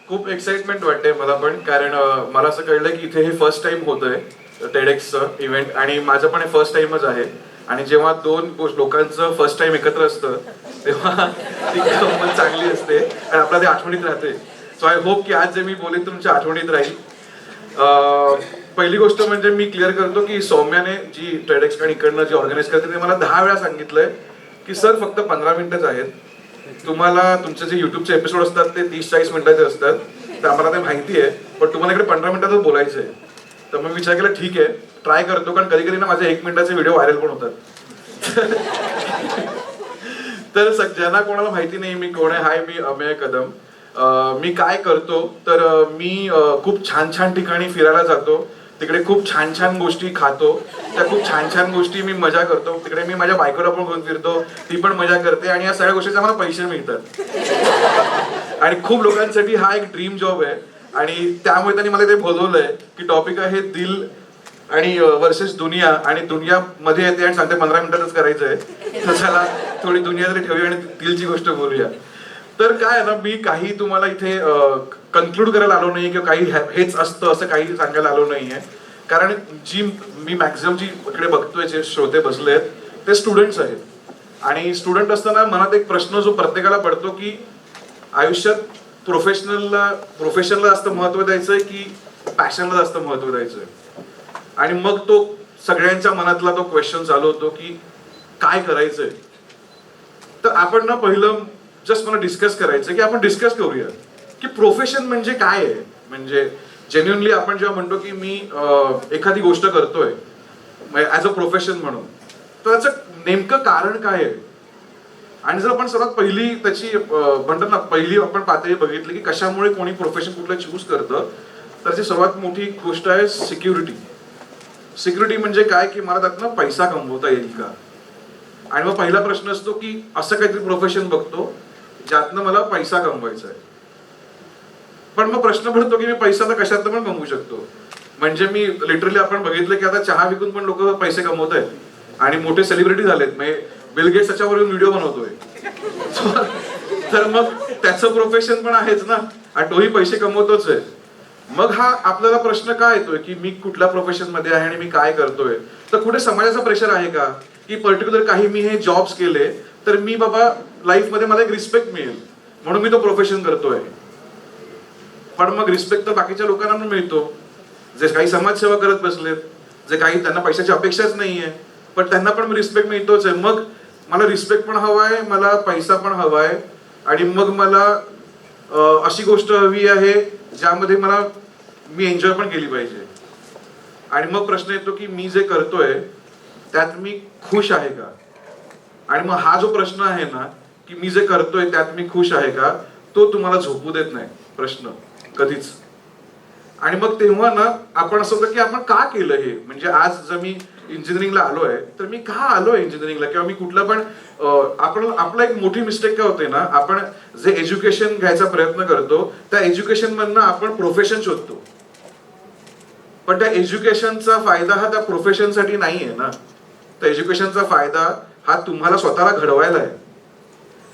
खूप एक्साइटमेंट वाटते मला पण, कारण मला असं कळलं की इथे हे फर्स्ट टाइम होतंय टेडेक्सचं इव्हेंट, आणि माझं पण हे फर्स्ट टाइमच आहे. आणि जेव्हा दोन लोकांचं फर्स्ट टाइम एकत्र असतं तेव्हा ती गंमत चांगली असते आणि आपल्याला ते आठवणीत राहते. सो आय होप की आज जे मी बोलेन तुमच्या आठवणीत राहील. पहिली गोष्ट म्हणजे मी क्लिअर करतो की सौम्याने जी टेडेक्स इकडनं जी ऑर्गनाईज करते ते मला 10 वेळा सांगितलंय की सर फक्त 15 मिनिटच आहेत, तुम्हाला तुमचे जे युट्यूबचे एपिसोड असतात ते 30-40 मिनिटाचे असतात, तर आम्हाला ते माहिती आहे, पण तुम्हाला इकडे 15 मिनिटातच बोलायचं आहे. तर मग विचार केला ठीक आहे, ट्राय करतो, कारण कधी कधी ना माझे 1 मिनिटाचे व्हिडिओ व्हायरल पण होतात. तर ज्यांना कोणाला माहिती नाही मी कोण आहे, हाय मी अमेय कदम. मी काय करतो तर मी खूप छान छान ठिकाणी फिरायला जातो, तिकडे खूप छान छान गोष्टी खातो, त्या खूप छान छान गोष्टी मी मजा करतो, तिकडे मी माझ्या बायकोला पण घेऊन फिरतो, ती पण मजा करते, आणि या सगळ्या गोष्टीचे मला पैसे मिळतात. आणि खूप लोकांसाठी हा एक ड्रीम जॉब आहे, आणि त्यामुळे त्यांनी मला ते बोलवलंय की टॉपिक आहे दिल आणि वर्सेस दुनिया, आणि दुनिया मध्ये येते आणि सांगते 15 मिनिटातच करायचं आहे, तर चला थोडी दुनिया तरी ठेवूया आणि दिलची गोष्ट बोलूया. तर काय आहे ना, मी काही तुम्हाला इथे कन्क्लूड करायला आलो नाही किंवा काही हेच असतं असं काही सांगायला आलो नाहीये, कारण जी मी मॅक्झिमम जी इकडे बघतोय जे श्रोते बसलेत ते स्टुडंट्स आहेत. आणि स्टुडंट असताना मनात एक प्रश्न जो प्रत्येकाला पडतो की आयुष्यात प्रोफेशनला जास्त महत्व द्यायचंय की पॅशनला जास्त महत्व द्यायचंय. आणि मग तो सगळ्यांच्या मनातला तो क्वेश्चन चालू होतो की काय करायचंय. तर आपण ना पहिलं जस्ट मला डिस्कस करायचं की आपण डिस्कस करूया की प्रोफेशन म्हणजे काय आहे. म्हणजे जेन्युनली आपण जेव्हा म्हणतो की मी एखादी गोष्ट करतोय ऍज अ प्रोफेशन म्हणून, तर त्याचं नेमकं कारण काय आहे. आणि जर आपण सर्वात पहिली त्याची म्हणतात ना पहिली आपण पातळी बघितली की कशामुळे कोणी प्रोफेशन कुठलं चूज करतं, तर त्याची सर्वात मोठी गोष्ट आहे सिक्युरिटी. सिक्युरिटी म्हणजे काय की मला त्यातनं पैसा कमवता येईल का. आणि मग पहिला प्रश्न असतो की असं काहीतरी प्रोफेशन बघतो ज्यातनं मला पैसा कमवायचा आहे. पण मग प्रश्न पडतो की मी पैसा तर कशातनं पण कमवू शकतो. म्हणजे मी लिटरली आपण बघितलं की आता चहा विकून पण लोक पैसे कमवत आहेत आणि मोठे सेलिब्रिटी झालेत. म्हणजे बिल गेट्स त्याच्यावरून व्हिडिओ बनवतोय. तर मग त्याचं प्रोफेशन पण आहेच ना, आणि तोही पैसे कमवतोच आहे. मग हा आपल्याला प्रश्न काय येतोय की मी कुठल्या प्रोफेशन मध्ये आहे आणि मी काय करतोय. तर कुठे समाजाचा प्रेशर आहे का की पर्टिक्युलर काही मी हे जॉब्स केले तर मी बाबा लाईफ मध्ये मला एक रिस्पेक्ट मिळेल म्हणून मी तो प्रोफेशन करतोय. पण मग रिस्पेक्ट तर बाकीच्या लोकांना पण मिळतो, जे काही समाजसेवा करत बसलेत, जे काही त्यांना पैशाची अपेक्षाच नाहीये, पण त्यांना पण रिस्पेक्ट मिळतोच आहे. मग मला रिस्पेक्ट पण हवाय, मला पैसा पण हवाय, आणि मग मला अशी गोष्ट हवी आहे ज्यामध्ये मी एन्जॉय पण केली पाहिजे. आणि मग प्रश्न येतो की मी जे करतोय त्यात मी खुश आहे का. आणि मग हा जो प्रश्न आहे ना की मी जे करतोय त्यात मी खुश आहे का, तो तुम्हाला झोपू देत नाही प्रश्न कधीच. आणि मग तेव्हा ना आपण असं होतं की आपण का केलं हे. म्हणजे आज जर मी इंजिनिअरिंगला आलोय तर मी का आलोय इंजिनिअरिंगला, किंवा मी कुठलं पण आपला एक मोठी मिस्टेक काय होते ना, आपण जे एज्युकेशन घ्यायचा प्रयत्न करतो त्या एज्युकेशन मधनं आपण प्रोफेशन शोधतो, पण त्या एज्युकेशनचा फायदा हा त्या प्रोफेशनसाठी नाहीये ना. त्या एज्युकेशनचा फायदा हा तुम्हाला स्वतःला घडवायला आहे.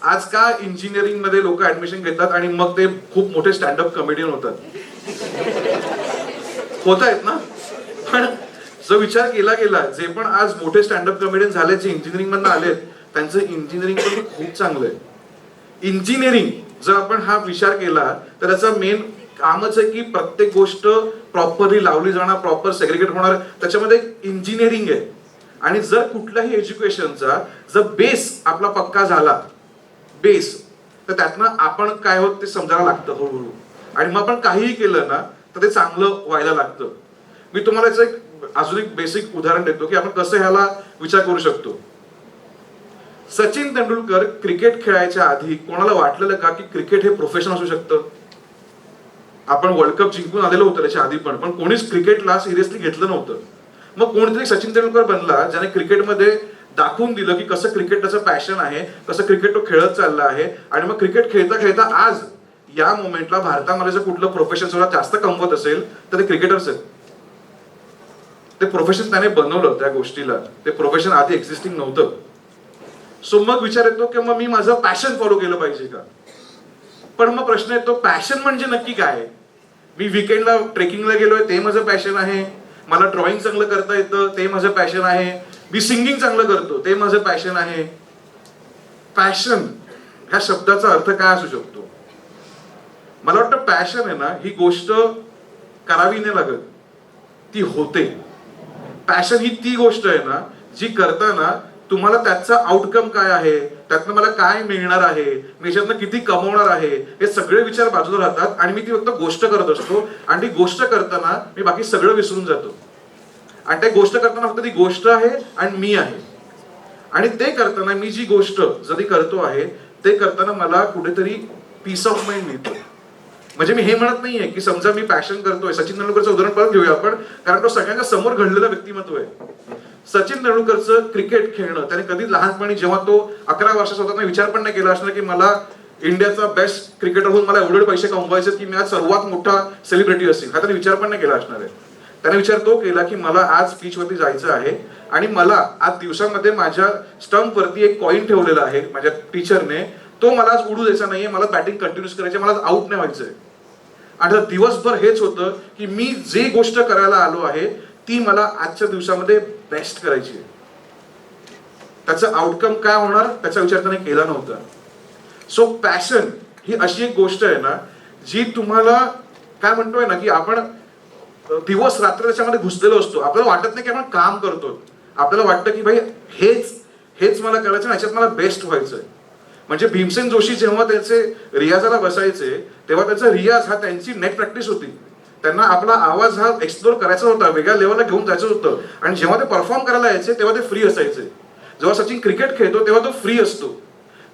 आज का इंजिनिअरिंग मध्ये लोक ऍडमिशन घेतात आणि मग ते खूप मोठे स्टँडअप कॉमेडियन होत आहेत ना. पण जो विचार केला गेला, जे पण आज मोठे स्टँडअप कॉमेडियन झाले जे इंजिनिअरिंग मधून आलेत, त्यांचं इंजिनिअरिंग पण खूप चांगलं आहे. इंजिनिअरिंग जर आपण हा विचार केला तर त्याचा मेन कामच आहे की प्रत्येक गोष्ट प्रॉपरली लावली जाणार, प्रॉपर सेग्रिगेट होणार, त्याच्यामध्ये इंजिनिअरिंग आहे. आणि जर कुठल्याही एज्युकेशनचा जर बेस आपला पक्का झाला बेस, तर त्यातनं आपण काय होत ते समजायला लागतं हळूहळू. आणि मग आपण काहीही केलं ना तर ते चांगलं व्हायला लागतं. मी तुम्हाला याचं एक अजून एक बेसिक उदाहरण देतो की आपण कसं ह्याला विचार करू शकतो. सचिन तेंडुलकर क्रिकेट खेळायच्या आधी कोणाला वाटलेलं का की क्रिकेट हे प्रोफेशन असू शकतं. आपण वर्ल्ड कप जिंकून आलेलो होतो त्याच्या आधी पण कोणीच क्रिकेटला सिरियसली घेतलं नव्हतं. मग कोणीतरी सचिन तेंडुलकर बनला ज्याने क्रिकेटमध्ये दाखवून दिलं की कसं क्रिकेट त्याचं पॅशन आहे, कसं क्रिकेट तो खेळत चालला आहे. आणि मग क्रिकेट खेळता खेळता आज या मोमेंटला भारतामध्ये जर कुठलं प्रोफेशन सर्वात जास्त कमवत असेल तर ते क्रिकेटर्स आहेत. ते प्रोफेशन त्याने बनवलं त्या गोष्टीला, ते प्रोफेशन आधी एक्झिस्टिंग नव्हतं. सो मग विचार येतो की मग मी माझं पॅशन फॉलो केलं पाहिजे का. पण मग प्रश्न येतो पॅशन म्हणजे नक्की काय? मी विकेंडला ट्रेकिंगला गेलोय ते माझं पॅशन आहे, मला ड्रॉइंग चांगलं करता येतं ते माझं पॅशन आहे, मी सिंगिंग चांगलं करतो ते माझं पॅशन आहे. पॅशन ह्या शब्दाचा अर्थ काय असू शकतो? मला वाटतं पॅशन आहे ना, ही गोष्ट करावी नाही लागत, ती होते. पॅशन ही ती गोष्ट आहे ना, जी करताना तुम्हाला त्याचा आउटकम काय आहे, त्यातनं मला काय मिळणार आहे, मी याच्यातनं किती कमवणार आहे, हे सगळे विचार बाजूला राहतात आणि मी ती फक्त गोष्ट करत असतो. आणि ती गोष्ट करताना मी बाकी सगळं विसरून जातो. आणि त्या गोष्ट करताना फक्त ती गोष्ट आहे आणि मी आहे. आणि ते करताना मी जी गोष्ट जरी करतो आहे ते करताना मला कुठेतरी पीस ऑफ माइंड मिळतो. म्हणजे मी हे म्हणत नाहीये की समजा मी पॅशन करतोय, सचिन तेंडुलकरचं उदाहरण परत घेऊया आपण, कारण तो सगळ्यांच्या समोर घडलेलं व्यक्तिमत्व आहे. सचिन तेंडुलकरचं क्रिकेट खेळणं, त्याने कधी लहानपणी जेव्हा तो 11 वर्षाचा होता विचार पण नाही केला असणार की मला इंडियाचा बेस्ट क्रिकेटर होऊन मला एवढे पैसे कमवायचे की मी आज सर्वात मोठा सेलिब्रिटी असेल, हा त्याने विचार पण नाही केला असणार आहे. त्याने विचार तो केला की मला आज पिचवरती जायचं आहे आणि मला आज दिवसामध्ये माझ्या स्टंपवरती एक कॉइन ठेवलेला आहे माझ्या टीचरने, तो मला आज उडू द्यायचा नाहीये, मला बॅटिंग कंटिन्यूस करायची, मला आउट नाही व्हायचंय. आणि दिवसभर हेच होतं की मी जे गोष्ट करायला आलो आहे ती मला आजच्या दिवसामध्ये बेस्ट करायची आहे. त्याचं आउटकम काय होणार त्याचा विचार त्याने केला नव्हता. सो पॅशन ही अशी एक गोष्ट आहे ना, जी तुम्हाला काय म्हणतोय ना की आपण दिवस रात्र त्याच्यामध्ये घुसलेलो असतो. आपल्याला वाटत नाही की आपण काम करतो, आपल्याला वाटतं की भाई हेच मला करायचं, याच्यात मला बेस्ट व्हायचंय. म्हणजे भीमसेन जोशी जेव्हा त्याचे रियाजाला बसायचे तेव्हा त्याचा रियाज हा त्यांची नेट प्रॅक्टिस होती. त्यांना आपला आवाज हा एक्सप्लोर करायचा होता, वेगळ्या लेवलला घेऊन जायचं होतं. आणि जेव्हा ते परफॉर्म करायला यायचे तेव्हा ते फ्री असायचे. जेव्हा सचिन क्रिकेट खेळतो तेव्हा तो फ्री असतो.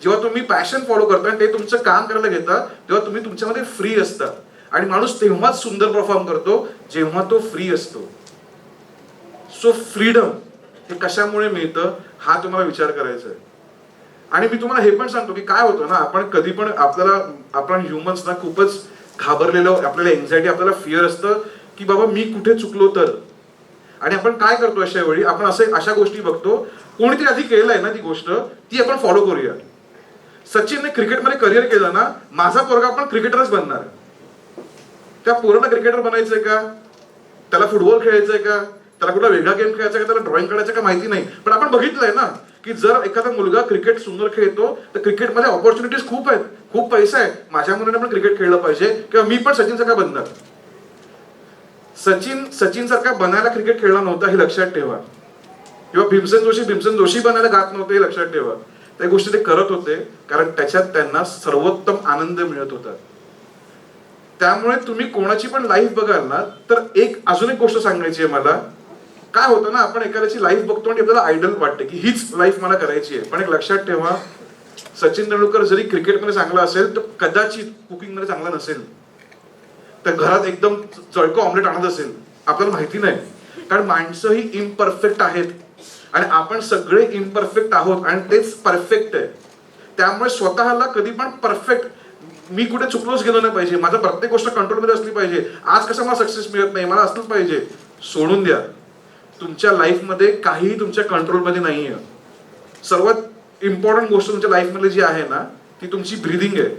जेव्हा तुम्ही पॅशन फॉलो करता आणि ते तुमचं काम करायला घेता तेव्हा तुम्ही तुमच्यामध्ये फ्री असता. आणि माणूस तेव्हाच सुंदर परफॉर्म करतो जेव्हा तो फ्री असतो. सो फ्रीडम हे कशामुळे मिळतं हा तुम्हाला विचार करायचा आहे. आणि मी तुम्हाला हे पण सांगतो की काय होतं ना, आपण कधी पण आपण ह्युमन्स ना खूपच घाबरलेलो, आपल्याला एन्झायटी, आपल्याला फिअर असतं की बाबा मी कुठे चुकलो तर. आणि आपण काय करतो अशा वेळी, आपण अशा गोष्टी बघतो, कोणीतरी आधी केलंय ना ती गोष्ट, ती आपण फॉलो करूया. सचिनने क्रिकेटमध्ये करिअर केलं ना, माझा पोरगा पण क्रिकेटरच बनणार. त्या पोराला क्रिकेटर बनायचंय का, त्याला फुटबॉल खेळायचंय का, त्याला कुठला वेगळा गेम खेळायचा का, त्याला ड्रॉइंग काढायचं का माहिती नाही. पण आपण बघितलंय ना की जर एखादा मुलगा क्रिकेट सुंदर खेळतो तर क्रिकेटमध्ये ऑपॉर्च्युनिटीज खूप आहेत, खूप पैसा आहे, माझ्या मुलाने पण क्रिकेट खेळलं पाहिजे किंवा मी पण सचिन सारखा बनणार. सचिन सारखा बनायला क्रिकेट खेळला नव्हता हे लक्षात ठेवा. किंवा भीमसेन जोशी बनायला गात नव्हते हे लक्षात ठेवा. त्या गोष्टी ते करत होते कारण त्याच्यात त्यांना सर्वोत्तम आनंद मिळत होता. त्यामुळे तुम्ही कोणाची पण लाईफ बघाल ना तर अजून एक गोष्ट सांगायची आहे मला. काय होतं ना, आपण एखाद्याची लाईफ बघतो आणि आपल्याला आयडल वाटते की हीच लाईफ मला करायची आहे. पण एक लक्षात ठेवा, सचिन तेंडुलकर जरी क्रिकेटमध्ये चांगला असेल तर कदाचित कुकिंगमध्ये चांगला नसेल. तर घरात एकदम जळकं ऑमलेट आणत असेल, आपल्याला माहिती नाही. कारण माणसं ही इम्परफेक्ट आहेत आणि आपण सगळे इम्परफेक्ट आहोत आणि तेच परफेक्ट आहे. त्यामुळे स्वतःला कधी पण परफेक्ट, मी कुठे चुकलोच गेलो नाही पाहिजे, माझं प्रत्येक गोष्ट कंट्रोलमध्ये असली पाहिजे, आज कसं मला सक्सेस मिळत नाही, मला असलंच पाहिजे, सोडून द्या. तुमच्या लाईफमध्ये काहीही तुमच्या कंट्रोलमध्ये नाहीये. सर्वात इम्पॉर्टंट गोष्ट तुमच्या लाईफमध्ये जी आहे ना ती तुमची ब्रीदिंग आहे.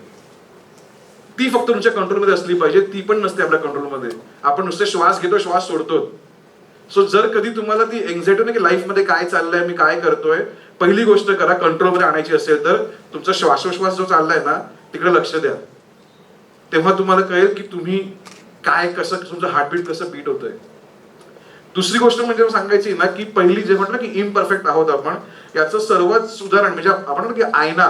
ती फक्त तुमच्या कंट्रोलमध्ये असली पाहिजे, ती पण नसते आपल्या कंट्रोलमध्ये. आपण नुसते श्वास घेतो, श्वास सोडतो. सो जर कधी तुम्हाला ती एन्झायटी नाही की लाईफमध्ये काय चाललंय, मी काय करतोय, पहिली गोष्ट करा, कंट्रोलमध्ये आणायची असेल तर तुमचा श्वासोश्वास जो चाललाय ना तिकडे लक्ष द्या. तेव्हा तुम्हाला कळेल की तुम्ही काय, कसं तुमचं हार्टबीट कसं बीट होतंय. दुसरी गोष्ट म्हणजे सांगायची ना की पहिली जे म्हटलं की इम्परफेक्ट आहोत आपण, याचं सर्वात उदाहरण म्हणजे आपण म्हणतो की आयना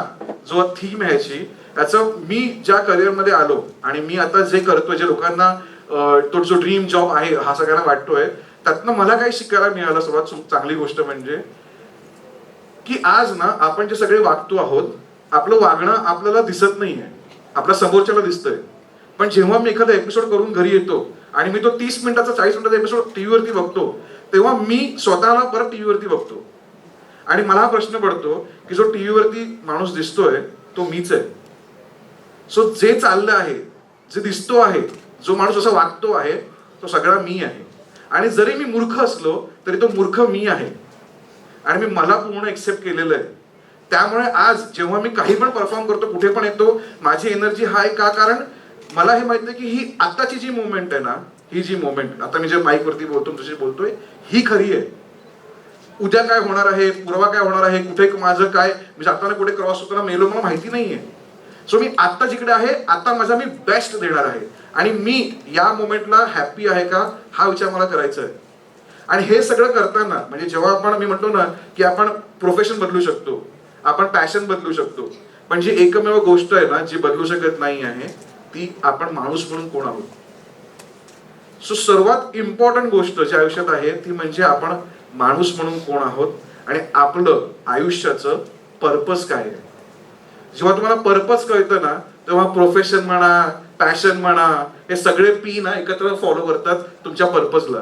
जो थीम आहे याची, याचं मी ज्या करिअरमध्ये आलो आणि मी आता जे करतोय, जे लोकांना तो जो ड्रीम जॉब आहे हा सगळ्यांना वाटतोय, त्यातनं मला काय शिकायला मिळालं सर्वात चांगली गोष्ट म्हणजे की आज ना आपण जे सगळे वागतो आहोत, आपलं वागणं आपल्याला दिसत नाहीये, आपल्या समोरच्याला दिसतंय. पण जेव्हा मी एखादा एपिसोड करून घरी येतो आणि मी तो 30 मिनिटाचा 40 मिनिटाचा एपिसोड टीव्हीवरती बघतो, तेव्हा मी स्वतःला परत टीव्हीवरती बघतो आणि मला हा प्रश्न पडतो की जो टीव्हीवरती माणूस दिसतोय तो मीच आहे. सो जे चाललं आहे, जे दिसतो आहे, जो माणूस असा वागतो आहे, तो सगळा मी आहे. आणि जरी मी मूर्ख असलो तरी तो मूर्ख मी आहे आणि मी मला पूर्ण एक्सेप्ट केलेलं आहे. त्यामुळे आज जेव्हा मी काही पण परफॉर्म करतो, कुठे पण येतो, माझी एनर्जी हाय का? कारण मला हे माहिती आहे की ही आत्ताची जी मोमेंट आहे ना, ही जी मोमेंट आता मी जे माईक वरती बोलतो, तुझी बोलतोय, ही खरी आहे. उद्या काय होणार आहे, परवा काय होणार आहे, कुठे माझं काय, मी जाताना कुठे क्रॉस होताना मेलो, मला माहिती नाहीये. सो मी आत्ता जिकडे आहे, आता माझा मी बेस्ट देणार आहे आणि मी या मोमेंटला हॅप्पी आहे का, हा विचार मला करायचा आहे. आणि हे सगळं करताना म्हणजे जेव्हा आपण, मी म्हणतो ना की आपण प्रोफेशन बदलू शकतो, आपण पॅशन बदलू शकतो, पण जी एकमेव गोष्ट आहे ना जी बदलू शकत नाही आहे, ती आपण माणूस म्हणून कोण आहोत. सो सर्वात इम्पॉर्टंट गोष्ट जी आयुष्यात आहे ती म्हणजे आपण माणूस म्हणून कोण आहोत आणि आपलं आयुष्याचं पर्पज काय आहे. जेव्हा तुम्हाला पर्पज कळतं ना, तेव्हा प्रोफेशन म्हणा, पॅशन म्हणा, हे सगळे पी ना एकत्र फॉलो करतात तुमच्या पर्पजला.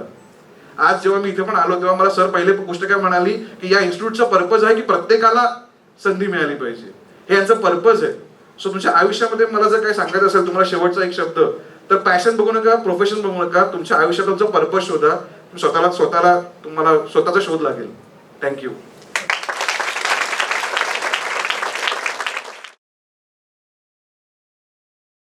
आज जेव्हा मी इथे पण आलो तेव्हा मला सर पहिले गोष्ट काय म्हणाली की या इन्स्टिट्यूटचा पर्पज आहे की प्रत्येकाला संधी मिळाली पाहिजे, हे यांचं पर्पज आहे. सो तुमच्या आयुष्यामध्ये मला जर काही सांगायचं असेल तुम्हाला शेवटचा एक शब्द, तर पॅशन बघू नका, प्रोफेशन बघू नका, तुमच्या आयुष्यात तुमचा पर्पज शोधा. स्वतःला तुम्हाला स्वतःचा शोध लागेल. थँक्यू.